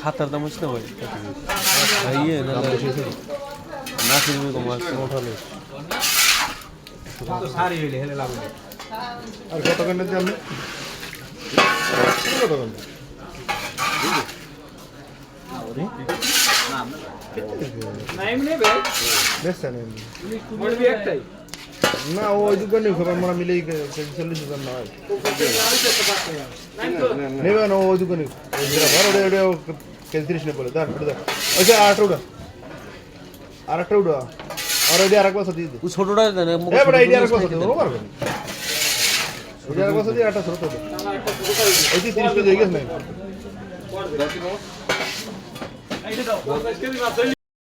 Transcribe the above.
খাতার দাম হচ্ছে না ভাই ভাইয়ে না না কিনবে তোমার ওঠালে আর কত কেন দিয়ে আমি কত কেন না ওই দোকানে খবর মনে মিলেই 40,000 না হয় নেবে না ওই দোকানে বড় ওটা 30 নেই বলে দাঁড় ওই যে আরেকটা উড়া আর ওই আরেক বছর দিয়ে ও ছোটটা দেন এ বড় আইডিয়া আরেক বছর দিও পারবে ওই আরেক বছর দিয়ে আটা ছোট ছোট ওই 30 কেজি হয়ে গেছে না